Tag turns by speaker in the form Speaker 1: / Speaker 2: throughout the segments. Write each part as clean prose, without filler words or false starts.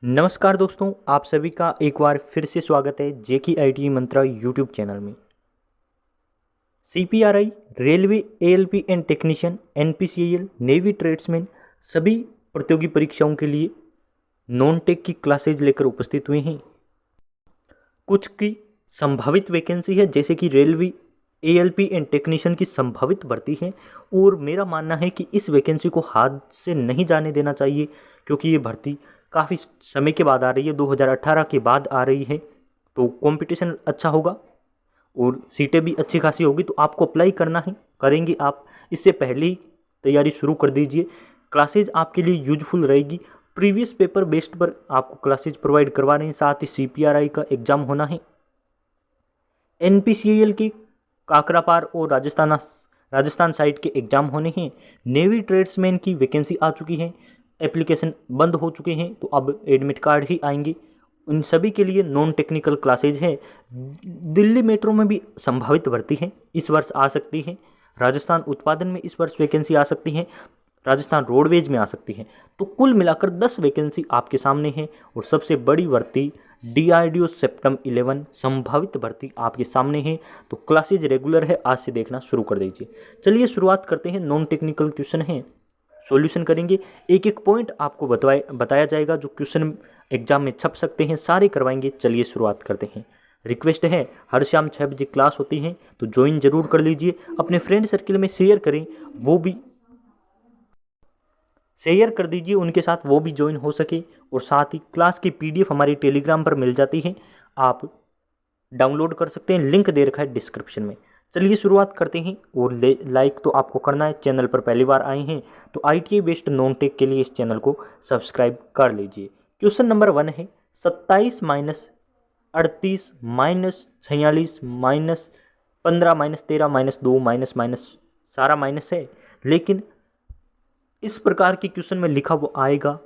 Speaker 1: नमस्कार दोस्तों, आप सभी का एक बार फिर से स्वागत है जेकी आईटी मंत्रा यूट्यूब चैनल में। CPRI, railway, ALP and technician, NPCIL, navy tradesman सभी प्रतियोगी परीक्षाओं के लिए नॉन टेक की क्लासेज लेकर उपस्थित हुए हैं। कुछ की संभावित वैकेंसी है, जैसे कि रेलवे, एएलपी एंड टेक्नीशियन की संभावित भर्ती है। और मेरा मानना है कि इस वैकेंसी को हाथ से नहीं जाने देना चाहिए, क्योंकि ये भर्ती काफ़ी समय के बाद आ रही है, 2018 के बाद आ रही है। तो कंपटीशन अच्छा होगा और सीटें भी अच्छी खासी होगी, तो आपको अप्लाई करना है, करेंगे आप। इससे पहले ही तैयारी शुरू कर दीजिए। क्लासेज आपके लिए यूजफुल रहेगी। प्रीवियस पेपर बेस्ड पर आपको क्लासेज प्रोवाइड करवा रहे हैं। साथ ही सीपीआरआई का एग्ज़ाम होना है। एनपीसीआईएल की काकरापार और राजस्थान साइड के एग्ज़ाम होने हैं। नेवी ट्रेड्समैन की वैकेंसी आ चुकी है, एप्लीकेशन बंद हो चुके हैं, तो अब एडमिट कार्ड ही आएंगे। उन सभी के लिए नॉन टेक्निकल क्लासेज है। दिल्ली मेट्रो में भी संभावित भर्ती है, इस वर्ष आ सकती है। राजस्थान उत्पादन में इस वर्ष वैकेंसी आ सकती है। राजस्थान रोडवेज में आ सकती है। तो कुल मिलाकर 10 वैकेंसी आपके सामने है। और सबसे बड़ी भर्ती डीआरडीओ सेप्टम 11 संभावित भर्ती आपके सामने है। तो क्लासेज रेगुलर है, आज से देखना शुरू कर दीजिए। चलिए शुरुआत करते हैं। नॉन टेक्निकल क्वेश्चन है, सॉल्यूशन करेंगे। एक एक पॉइंट आपको बताया जाएगा जो क्वेश्चन एग्जाम में छप सकते हैं, सारे करवाएंगे। चलिए शुरुआत करते हैं। रिक्वेस्ट है, हर शाम 6 बजे क्लास होती है, तो ज्वाइन जरूर कर लीजिए। अपने फ्रेंड सर्किल में शेयर करें, वो भी शेयर कर दीजिए उनके साथ, वो भी ज्वाइन हो सके। और साथ ही क्लास की पीडीएफ हमारी टेलीग्राम पर मिल जाती है, आप डाउनलोड कर सकते हैं, लिंक दे रखा है डिस्क्रिप्शन में। चलिए शुरुआत करते हैं। और लाइक तो आपको करना है, चैनल पर पहली बार आए हैं तो आईटीआई बेस्ड नॉन टेक के लिए इस चैनल को सब्सक्राइब कर लीजिए। क्वेश्चन नंबर 1 है 27 minus 38 minus 46 minus 15 minus 13 minus 2 minus minus, सारा माइनस है। लेकिन इस प्रकार की क्वेश्चन में लिखा वो आएगा,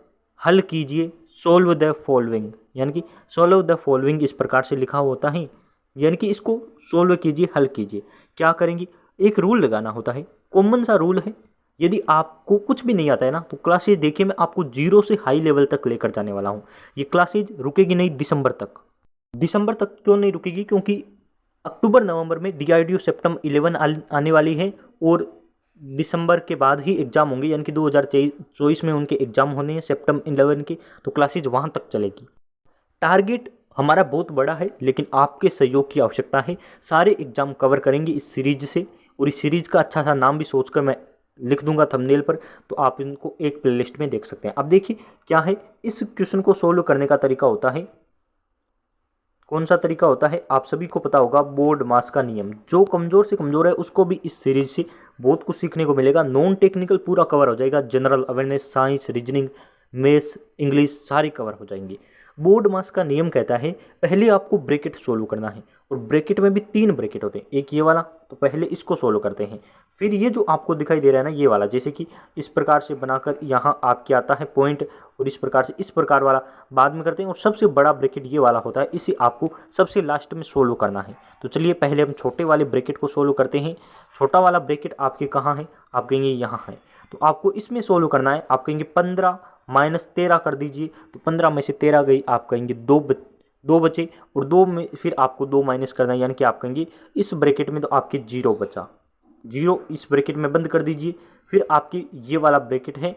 Speaker 1: हल कीजिए, सोल्व द फॉलोइंग, यानी कि सोल्व द फॉलोइंग इस प्रकार से लिखा होता है। यानी कि इसको सोल्व कीजिए, हल कीजिए। क्या करेंगे, एक रूल लगाना होता है, कॉमन सा रूल है। यदि आपको कुछ भी नहीं आता है ना, तो क्लासेज देखिए, मैं आपको जीरो से हाई लेवल तक लेकर जाने वाला हूँ। ये क्लासेज रुकेगी नहीं दिसंबर तक। दिसंबर तक क्यों नहीं रुकेगी, क्योंकि अक्टूबर नवंबर में डीआरडीओ सेप्टम 11 आने वाली है। और दिसंबर के बाद ही एग्ज़ाम होंगे, यानी कि 2024 में उनके एग्ज़ाम होने हैं सेप्टम 11 के। तो क्लासेज वहाँ तक चलेगी। टारगेट हमारा बहुत बड़ा है, लेकिन आपके सहयोग की आवश्यकता है। सारे एग्ज़ाम कवर करेंगे इस सीरीज से। और इस सीरीज का अच्छा सा नाम भी सोचकर मैं लिख दूंगा थंबनेल पर, तो आप इनको एक प्लेलिस्ट में देख सकते हैं। अब देखिए क्या है, इस क्वेश्चन को सोल्व करने का तरीका होता है। कौन सा तरीका होता है, आप सभी को पता होगा, बोर्ड मास का नियम। जो कमज़ोर से कमज़ोर है उसको भी इस सीरीज से बहुत कुछ सीखने को मिलेगा। नॉन टेक्निकल पूरा कवर हो जाएगा, general awareness, science, reasoning, maths, English सारी कवर हो जाएंगी। बोर्ड मास का नियम कहता है पहले आपको ब्रैकेट सोल्व करना है। और ब्रैकेट में भी 3 ब्रैकेट होते हैं, एक ये वाला, तो पहले इसको सोल्व करते हैं। फिर ये जो आपको दिखाई दे रहा है ना, ये वाला, जैसे कि इस प्रकार से बनाकर यहाँ आपके आता है पॉइंट, और इस प्रकार से इस प्रकार वाला बाद में करते हैं। और सबसे बड़ा ब्रैकेट ये वाला होता है, इसे आपको सबसे लास्ट में सोल्व करना है। तो चलिए पहले हम छोटे वाले ब्रैकेट को सोल्व करते हैं। छोटा वाला ब्रैकेट आपके कहाँ है, आप कहेंगे यहाँ है, तो आपको इसमें सोल्व करना है। आप कहेंगे 15 माइनस 13 कर दीजिए, तो 15 में से 13 गई, आप कहेंगे 2 बचे। और 2 में फिर आपको 2 माइनस करना है, यानी कि आप कहेंगे इस ब्रैकेट में तो आपके 0 बचा, 0 इस ब्रैकेट में बंद कर दीजिए। फिर आपकी ये वाला ब्रैकेट है,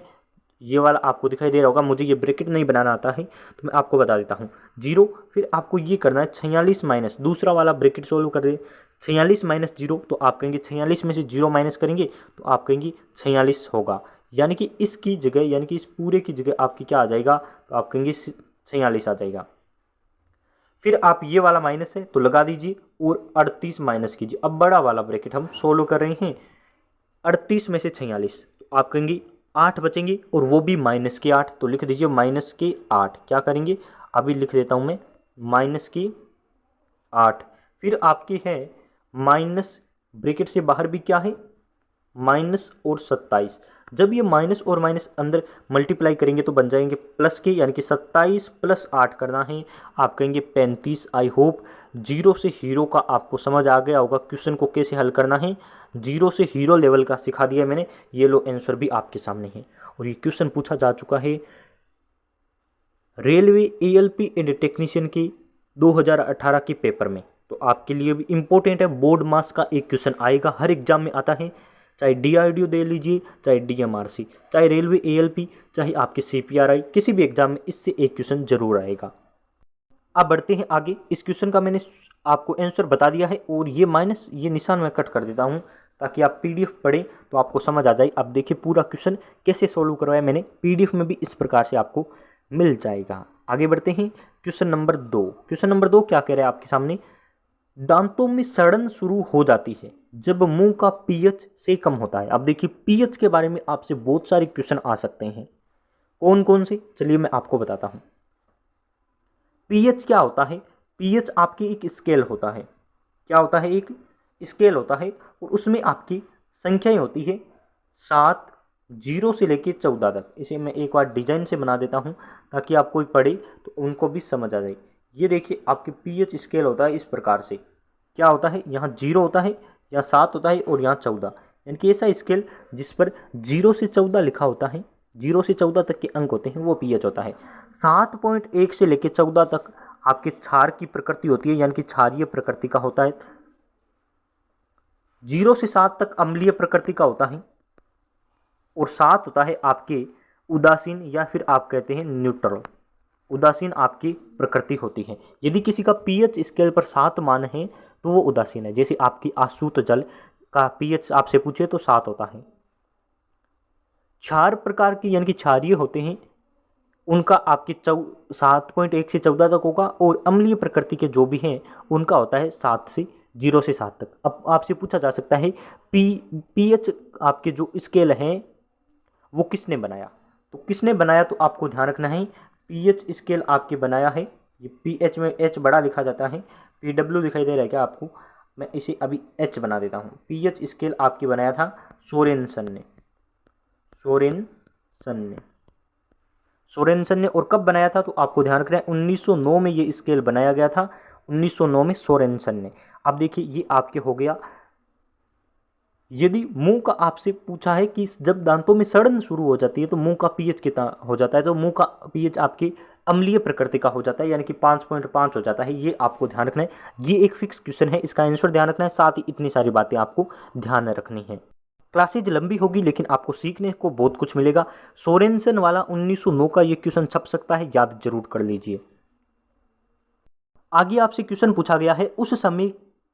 Speaker 1: ये वाला आपको दिखाई दे रहा होगा, मुझे ये ब्रैकेट नहीं बनाना आता है तो मैं आपको बता देता हूँ, 0। फिर आपको ये करना है 46 माइनस, दूसरा वाला ब्रैकेट सोल्व कर दे, 46 माइनस 0, तो आप कहेंगे 46 में से 0 माइनस करेंगे तो आप कहेंगे 46 होगा। यानी कि इसकी जगह, यानी कि इस पूरे की जगह आपकी क्या आ जाएगा, तो आप कहेंगे 46 आ जाएगा। फिर आप ये वाला माइनस है तो लगा दीजिए और 38 माइनस कीजिए। अब बड़ा वाला ब्रैकेट हम सोल्व कर रहे हैं, 38 में से 46, तो आप कहेंगे 8 बचेंगे, और वो भी माइनस के 8, तो लिख दीजिए माइनस के 8। क्या करेंगे, अभी लिख देता हूँ मैं, माइनस के 8। फिर आपकी है माइनस, ब्रैकेट से बाहर भी क्या है, माइनस और 27। जब ये माइनस और माइनस अंदर मल्टीप्लाई करेंगे तो बन जाएंगे प्लस के, यानी कि 27 प्लस 8 करना है, आप कहेंगे 35। आई होप जीरो से हीरो का आपको समझ आ गया होगा, क्वेश्चन को कैसे हल करना है। जीरो से हीरो लेवल का सिखा दिया मैंने। ये लो आंसर भी आपके सामने है, और ये क्वेश्चन पूछा जा चुका है रेलवे एएलपी एंड टेक्नीशियन के 2018 के पेपर में। तो आपके लिए भी इम्पोर्टेंट है, बोर्ड मास का एक क्वेश्चन आएगा, हर एग्जाम में आता है, चाहे डीआरडीओ दे लीजिए, चाहे डीएमआरसी, चाहे रेलवे एएलपी, चाहे आपके सीपीआरआई, किसी भी एग्जाम में इससे एक क्वेश्चन जरूर आएगा। अब बढ़ते हैं आगे। इस क्वेश्चन का मैंने आपको आंसर बता दिया है और ये निशान मैं कट कर देता हूँ ताकि आप पीडीएफ पढ़ें तो आपको समझ आ जाए। अब देखिए पूरा क्वेश्चन कैसे सोल्व करवाया मैंने, पीडीएफ में भी इस प्रकार से आपको मिल जाएगा। आगे बढ़ते हैं क्वेश्चन नंबर 2। क्वेश्चन नंबर 2 क्या कह रहा है आपके सामने, दांतों में सड़न शुरू हो जाती है जब मुंह का पीएच से कम होता है। अब देखिए पीएच के बारे में आपसे बहुत सारे क्वेश्चन आ सकते हैं, कौन कौन से, चलिए मैं आपको बताता हूं। पीएच क्या होता है, पीएच आपकी एक स्केल होता है, क्या होता है, एक स्केल होता है और उसमें आपकी संख्याएं होती है 7, 0 से लेके 14 तक। इसे मैं एक बार डिजाइन से बना देता हूं ताकि आप कोई पढ़े तो उनको भी समझ आ जाए। ये देखिए आपके पीएच स्केल होता है इस प्रकार से, क्या होता है, यहाँ 0 होता है, यहाँ 7 होता है और यहाँ 14, यानी कि ऐसा स्केल जिस पर 0 से 14 लिखा होता है, 0 से 14 तक के अंक होते हैं, वो पीएच होता है। 7.1 से लेकर 14 तक आपके क्षार की प्रकृति होती है, यानी कि क्षारीय प्रकृति का होता है। 0 से 7 तक अम्लीय प्रकृति का होता है और 7 होता है आपके उदासीन या फिर आप कहते हैं न्यूट्रल, उदासीन आपकी प्रकृति होती है। यदि किसी का पीएच स्केल पर 7 मान है तो वो उदासीन है, जैसे आपकी आशुत जल का पीएच आपसे पूछे तो 7 होता है। क्षार प्रकार के यानी कि क्षारीय होते हैं, उनका आपके 7.1 से 14 तक होगा और अम्लीय प्रकृति के जो भी हैं उनका होता है 0 से 7 तक। अब आपसे पूछा जा सकता है पीएच आपके जो स्केल हैं वो किसने बनाया, तो किसने बनाया तो आपको ध्यान रखना है, पीएच स्केल आपके बनाया है, ये पीएच में एच बड़ा लिखा जाता है, पीडब्ल्यू दिखाई दे रहा है क्या आपको, मैं इसे अभी एच बना देता हूँ। पीएच स्केल आपके बनाया था सोरेनसन ने और कब बनाया था तो आपको ध्यान रखना है 1909 में ये स्केल बनाया गया था, 1909 में सोरेनसन ने। अब देखिए ये आपके हो गया। यदि मुंह का आपसे पूछा है कि जब दांतों में सड़न शुरू हो जाती है तो मुंह का पीएच कितना हो जाता है, तो मुंह का पीएच आपकी अम्लीय प्रकृति का हो जाता है, यानी कि 5.5 हो जाता है। ये आपको ध्यान रखना है, ये एक फिक्स क्वेश्चन है, इसका आंसर ध्यान रखना है, साथ ही इतनी सारी बातें आपको ध्यान रखनी है। क्लासेज लंबी होगी लेकिन आपको सीखने को बहुत कुछ मिलेगा। सोरेनसन वाला 1909 का ये क्वेश्चन छप सकता है, याद जरूर कर लीजिए। आगे आपसे क्वेश्चन पूछा गया है, उस समय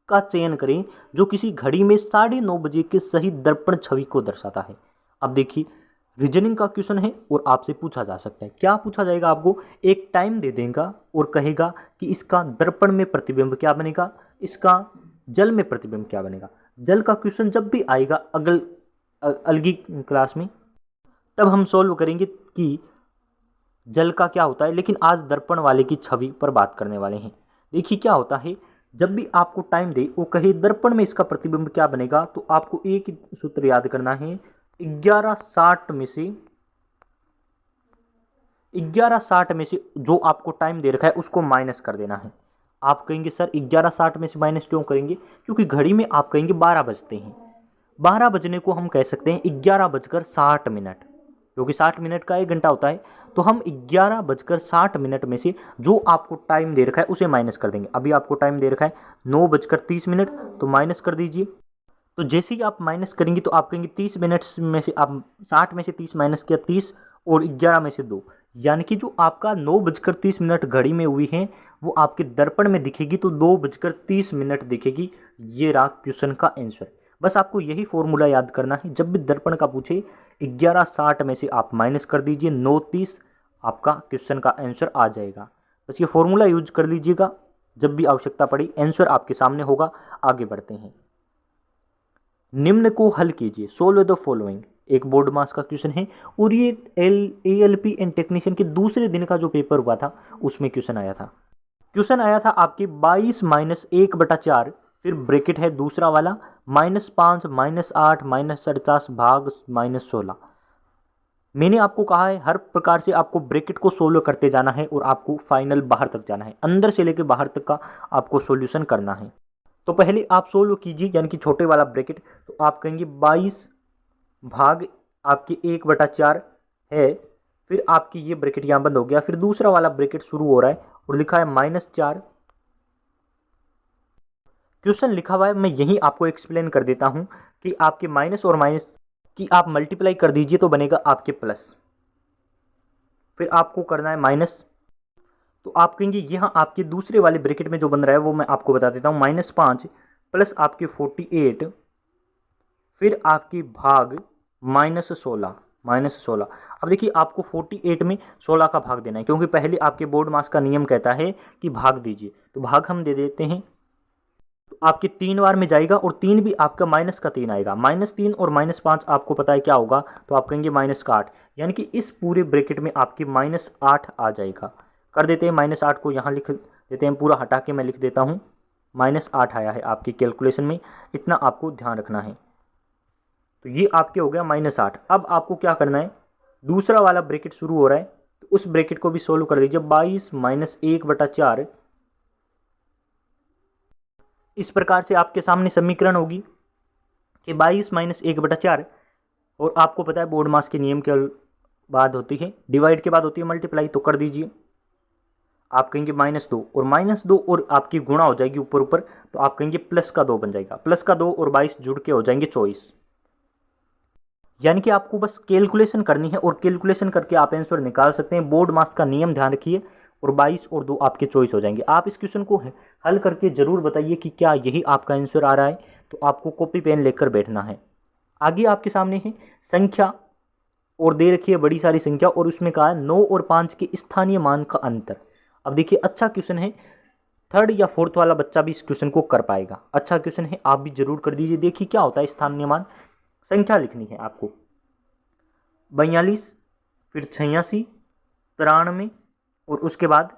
Speaker 1: का चयन करें जो किसी घड़ी में 9:30 बजे के सही दर्पण छवि को दर्शाता है। अब देखिए रीजनिंग का क्वेश्चन है और आपसे पूछा जा सकता है, क्या पूछा जाएगा, आपको एक टाइम दे देगा और कहेगा कि इसका दर्पण में प्रतिबिंब क्या बनेगा, इसका जल में प्रतिबिंब क्या बनेगा। जल का क्वेश्चन जब भी आएगा अलगी क्लास में तब हम सॉल्व करेंगे कि जल का क्या होता है, लेकिन आज दर्पण वाले की छवि पर बात करने वाले हैं। देखिए क्या होता है, जब भी आपको टाइम दे वो कहे दर्पण में इसका प्रतिबिंब क्या बनेगा तो आपको एक ही सूत्र याद करना है, 11:60 में से जो आपको टाइम दे रखा है उसको माइनस कर देना है। आप कहेंगे सर 11:60 में से माइनस क्यों करेंगे, क्योंकि घड़ी में आप कहेंगे 12 बजते हैं, 12 बजने को हम कह सकते हैं 11:60, क्योंकि 60 मिनट का 1 घंटा होता है, तो हम 11:60 में से जो आपको टाइम दे रखा है उसे माइनस कर देंगे। अभी आपको टाइम दे रखा है 9:30 तो माइनस कर दीजिए। तो जैसे ही आप माइनस करेंगे तो आप कहेंगे 30 मिनट में से आप 60 में से 30 माइनस किया 30 और 11 में से 2, यानी कि जो आपका 9:30 घड़ी में हुई है वो आपके दर्पण में दिखेगी तो 2:30 दिखेगी। ये रहा क्वेश्चन का आंसर। बस आपको यही फॉर्मूला याद करना है, जब भी दर्पण का पूछे 11:60 में से आप माइनस कर दीजिए 9:30, आपका क्वेश्चन का आंसर आ जाएगा। बस ये फॉर्मूला यूज कर लीजिएगा, जब भी आवश्यकता पड़ी आंसर आपके सामने होगा। आगे बढ़ते हैं, निम्न को हल कीजिए, सोल्व द फॉलोइंग, एक बोर्ड मास का क्वेश्चन है और ये एएलपी एंड टेक्नीशियन के दूसरे दिन का जो पेपर हुआ था उसमें क्वेश्चन आया था आपके 22 - 1/4, फिर ब्रैकेट है दूसरा वाला -5 -8 -48 भाग -16। मैंने आपको कहा है हर प्रकार से आपको ब्रैकेट को सोल्व करते जाना है और आपको फाइनल बाहर तक जाना है, अंदर से लेकर बाहर तक का आपको सॉल्यूशन करना है। तो पहले आप सोल्व कीजिए, यानी कि छोटे वाला ब्रैकेट, तो आप कहेंगे 22 भाग आपके 1/4 है फिर आपकी ये ब्रैकेट यहाँ बंद हो गया, फिर दूसरा वाला ब्रैकेट शुरू हो रहा है और लिखा है -4। क्वेश्चन लिखा हुआ है, मैं यही आपको एक्सप्लेन कर देता हूँ कि आपके माइनस और माइनस की आप मल्टीप्लाई कर दीजिए तो बनेगा आपके प्लस, फिर आपको करना है माइनस। तो आप कहेंगे यहाँ आपके दूसरे वाले ब्रैकेट में जो बन रहा है वो मैं आपको बता देता हूँ, -5 प्लस आपके 48, फिर आपकी भाग -16। अब देखिए आपको 48 में 16 का भाग देना है, क्योंकि पहले आपके बोर्ड मास का नियम कहता है कि भाग दीजिए, तो भाग हम दे देते हैं। तो आपके 3 बार में जाएगा और 3 भी आपका माइनस का 3 आएगा, -3 और -5 आपको पता है क्या होगा, तो आप कहेंगे -8, यानी कि इस पूरे ब्रैकेट में आपकी -8 आ जाएगा। कर देते हैं, -8 को यहाँ लिख देते हैं, पूरा हटा के मैं लिख देता हूँ, -8 आया है आपकी कैलकुलेशन में, इतना आपको ध्यान रखना है। तो ये आपके हो गया -8। अब आपको क्या करना है, दूसरा वाला ब्रैकेट शुरू हो रहा है तो उस ब्रैकेट को भी सोल्व कर दीजिए। 22 - 1/4, इस प्रकार से आपके सामने समीकरण होगी कि 22 - 1/4, और आपको पता है बोर्ड मास के नियम के बाद होती है डिवाइड के बाद होती है मल्टीप्लाई, तो कर दीजिए। आप कहेंगे -2 और -2 और आपकी गुणा हो जाएगी ऊपर ऊपर, तो आप कहेंगे +2 बन जाएगा, +2 और 22 जुड़ के हो जाएंगे 24। यानी कि आपको बस कैलकुलेशन करनी है और कैलकुलेशन करके आप आंसर निकाल सकते हैं। बोर्ड मास का नियम ध्यान रखिए, और 22 और 2 आपके 24 हो जाएंगे। आप इस क्वेश्चन को हल करके ज़रूर बताइए कि क्या यही आपका आंसर आ रहा है, तो आपको कॉपी पेन लेकर बैठना है। आगे आपके सामने है संख्या, और दे रखी है बड़ी सारी संख्या, और उसमें कहा है 9 और 5 के स्थानीय मान का अंतर। अब देखिए अच्छा क्वेश्चन है, थर्ड या फोर्थ वाला बच्चा भी इस क्वेश्चन को कर पाएगा। अच्छा क्वेश्चन है, आप भी जरूर कर दीजिए। देखिए क्या होता है, स्थानीय मान संख्या लिखनी है आपको, 42, फिर 86, 93, और उसके बाद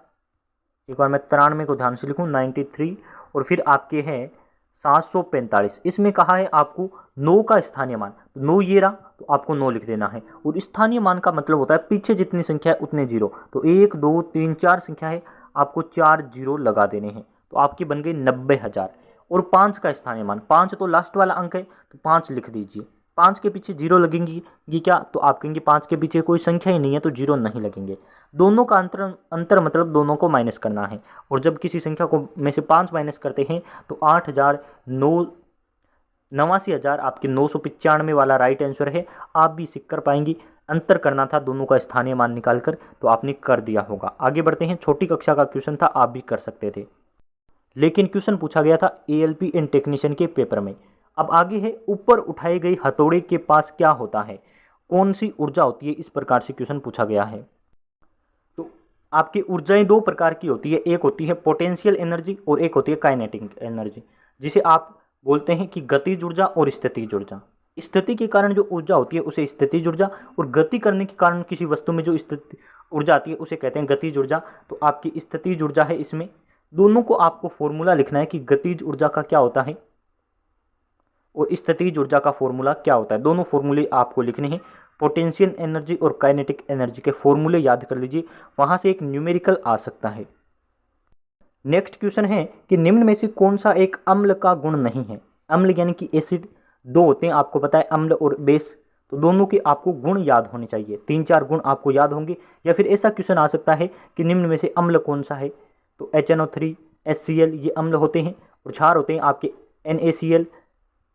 Speaker 1: एक बार मैं 93 को ध्यान से लिखूं, 93, और फिर आपके हैं 745। इसमें कहा है आपको 9 का स्थानीय मान, तो 9 ये रहा, तो आपको 9 लिख देना है। और स्थानीय मान का मतलब होता है पीछे जितनी संख्या है उतने जीरो, तो 1 2 3 4 संख्या है, आपको 4 जीरो लगा देने हैं, तो आपकी बन गई 90,000। और 5 का स्थानीय मान, 5 तो लास्ट वाला अंक है, तो 5 लिख दीजिए। 5 के पीछे जीरो लगेंगी ये क्या, तो आप कहेंगे 5 के पीछे कोई संख्या ही नहीं है तो जीरो नहीं लगेंगे। दोनों का अंतर मतलब दोनों को माइनस करना है, और जब किसी संख्या को में से 5 माइनस करते हैं तो 89,000 आपके 995 वाला राइट आंसर है। आप भी सीख कर पाएंगी। अंतर करना था दोनों का स्थानीय मान निकालकर, तो आपने कर दिया होगा। आगे बढ़ते हैं, छोटी कक्षा का क्वेश्चन था, आप भी कर सकते थे, लेकिन क्वेश्चन पूछा गया था ALP एंड टेक्नीशियन के पेपर में। अब आगे है, ऊपर उठाई गई हथौड़े के पास क्या होता है, कौन सी ऊर्जा होती है, इस प्रकार से क्वेश्चन पूछा गया है। तो आपकी ऊर्जाएं दो प्रकार की होती है, एक होती है पोटेंशियल एनर्जी और एक होती है काइनेटिक एनर्जी, जिसे आप बोलते हैं कि गतिज ऊर्जा और स्थितिज ऊर्जा। स्थिति के कारण जो ऊर्जा होती है उसे स्थितिज ऊर्जा, और गति करने के कारण किसी वस्तु में जो स्थिति ऊर्जा आती है उसे कहते हैं गतिज ऊर्जा। तो आपकी स्थितिज ऊर्जा है इसमें। दोनों को आपको फॉर्मूला लिखना है कि गतिज ऊर्जा का क्या होता है और स्थितिज ऊर्जा का फॉर्मूला क्या होता है। दोनों फॉर्मूले आपको लिखने हैं। पोटेंशियल एनर्जी और काइनेटिक एनर्जी के फॉर्मूले याद कर लीजिए, वहां से एक न्यूमेरिकल आ सकता है। नेक्स्ट क्वेश्चन है कि निम्न में से कौन सा एक अम्ल का गुण नहीं है। अम्ल यानी कि एसिड, दो होते हैं आपको पता है, अम्ल और बेस, तो दोनों के आपको गुण याद होने चाहिए। 3-4 गुण आपको याद होंगे। या फिर ऐसा क्वेश्चन आ सकता है कि निम्न में से अम्ल कौन सा है, तो HNO3, HCl ये अम्ल होते हैं, और क्षार होते हैं आपके NaCl,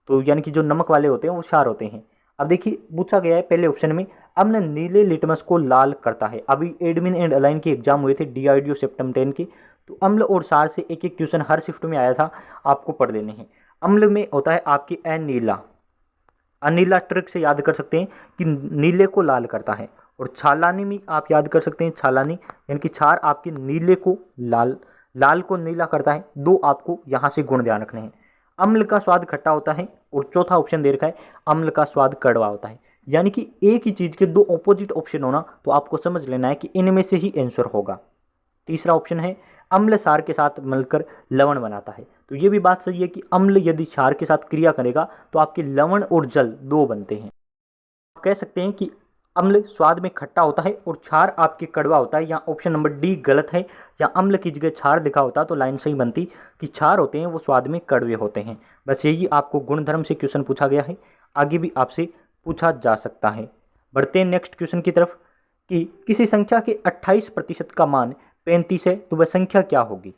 Speaker 1: तो यानी कि जो नमक वाले होते हैं वो क्षार होते हैं। अब देखिए पूछा गया है पहले ऑप्शन में, अम्ल नीले लिटमस को लाल करता है। अभी एडमिन एंड अलाइन के एग्जाम हुए थे DRDO सेप्टेम्बर 10 के, तो अम्ल और क्षार से एक एक क्वेश्चन हर शिफ्ट में आया था, आपको पढ़ लेने हैं। अम्ल में होता है आपकी अनीला, अनीला ट्रिक से याद कर सकते हैं कि नीले को लाल करता है। और छालानी में आप याद कर सकते हैं, छालानी यानी कि क्षार आपके नीले को लाल, लाल को नीला करता है। दो आपको यहाँ से गुण ध्यान रखने हैं। अम्ल का स्वाद खट्टा होता है, और चौथा ऑप्शन दे रखा है अम्ल का स्वाद कड़वा होता है। यानी कि एक ही चीज़ के दो ऑपोजिट ऑप्शन होना, तो आपको समझ लेना है कि इनमें से ही आंसर होगा। तीसरा ऑप्शन है अम्ल क्षार के साथ मिलकर लवण बनाता है। तो ये भी बात सही है कि अम्ल यदि क्षार के साथ क्रिया करेगा तो आपके लवण और जल दो बनते हैं। आप कह सकते हैं कि अम्ल स्वाद में खट्टा होता है और क्षार आपके कड़वा होता है। यहाँ ऑप्शन नंबर डी गलत है, या अम्ल की जगह क्षार लिखा होता तो लाइन सही बनती कि क्षार होते हैं वो स्वाद में कड़वे होते हैं। बस यही आपको गुणधर्म से क्वेश्चन पूछा गया है, आगे भी आपसे पूछा जा सकता है। बढ़ते हैं नेक्स्ट क्वेश्चन की तरफ। कि किसी संख्या के 28% का मान 35 है तो वह संख्या क्या होगी।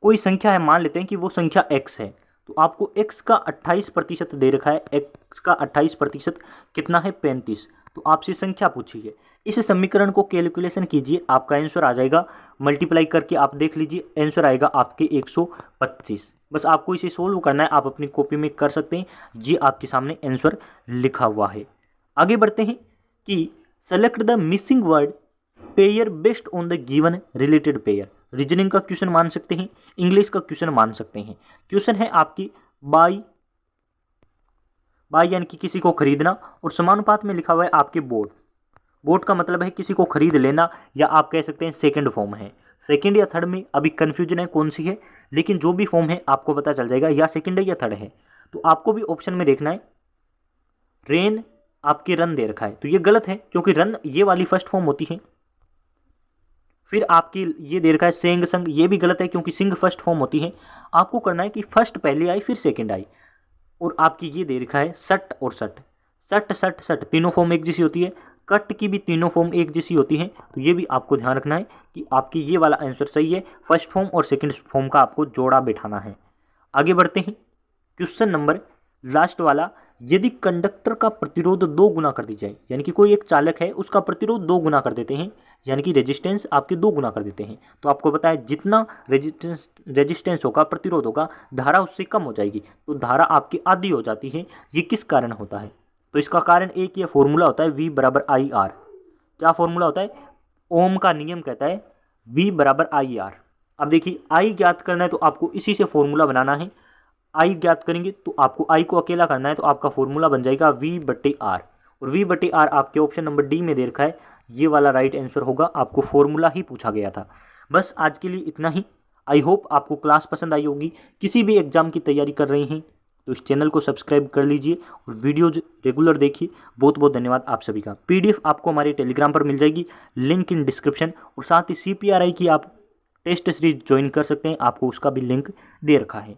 Speaker 1: कोई संख्या है, मान लेते हैं कि वो संख्या x है, तो आपको x का 28% दे रखा है, x का 28% कितना है 35, तो आपसे संख्या पूछी है। इस समीकरण को कैलकुलेशन कीजिए, आपका आंसर आ जाएगा, मल्टीप्लाई करके आप देख लीजिए, आंसर आएगा आपके 125। बस आपको इसे सोल्व करना है, आप अपनी कॉपी में कर सकते हैं, ये आपके सामने आंसर लिखा हुआ है। आगे बढ़ते हैं कि select the missing word pair based on the given related pair. Reasoning का क्वेश्चन मान सकते हैं, इंग्लिश का क्वेश्चन मान सकते हैं। क्वेश्चन है आपकी बाई यानी कि किसी को खरीदना, और समानुपात में लिखा हुआ है आपके बोर्ड। बोर्ड का मतलब है किसी को खरीद लेना, या आप कह सकते हैं सेकंड फॉर्म है। सेकंड या थर्ड में अभी कन्फ्यूजन है कौन सी है, लेकिन जो भी फॉर्म है आपको पता चल जाएगा या सेकंड है या थर्ड है। तो आपको भी ऑप्शन में देखना है। रेन आपके रन दे रखा है, तो ये गलत है क्योंकि रन ये वाली फर्स्ट फॉर्म होती है। फिर आपकी ये दे रखा है सेंग संग, ये भी गलत है क्योंकि सिंग फर्स्ट फॉर्म होती है। आपको करना है कि फर्स्ट पहले आई फिर सेकंड आई। और आपकी ये दे रखा है सट और सट, सट सट सट तीनों फॉर्म एक जैसी होती है, कट की भी तीनों फॉर्म एक जैसी होती हैं। तो ये भी आपको ध्यान रखना है कि आपकी ये वाला आंसर सही है, फर्स्ट फॉर्म और सेकंड फॉर्म का आपको जोड़ा बैठाना है। आगे बढ़ते हैं, क्वेश्चन नंबर लास्ट वाला, यदि कंडक्टर का प्रतिरोध 2 गुना कर दी जाए, यानी कि कोई एक चालक है उसका प्रतिरोध 2 गुना कर देते हैं, यानी कि रेजिस्टेंस आपके 2 गुना कर देते हैं, तो आपको पता है जितना रेजिस्टेंस होगा, प्रतिरोध होगा, धारा उससे कम हो जाएगी, तो धारा आपकी आधी हो जाती है। ये किस कारण होता है, तो इसका कारण एक ये फॉर्मूला होता है V बराबर आई आर। क्या फॉर्मूला होता है, ओम का नियम कहता है V बराबर आई आर। अब देखिए आई ज्ञात करना है तो आपको इसी से फॉर्मूला बनाना है। आई ज्ञात करेंगे तो आपको आई को अकेला करना है, तो आपका फॉर्मूला बन जाएगा V/R, और V/R आपके ऑप्शन नंबर डी में दे रखा है, ये वाला राइट आंसर होगा। आपको फॉर्मूला ही पूछा गया था। बस आज के लिए इतना ही। आई होप आपको क्लास पसंद आई होगी। किसी भी एग्जाम की तैयारी कर रहे हैं तो इस चैनल को सब्सक्राइब कर लीजिए और वीडियोज रेगुलर देखिए। बहुत बहुत धन्यवाद आप सभी का। PDF आपको हमारे टेलीग्राम पर मिल जाएगी, लिंक इन डिस्क्रिप्शन, और साथ ही CPRI की आप टेस्ट सीरीज ज्वाइन कर सकते हैं, आपको उसका भी लिंक दे रखा है।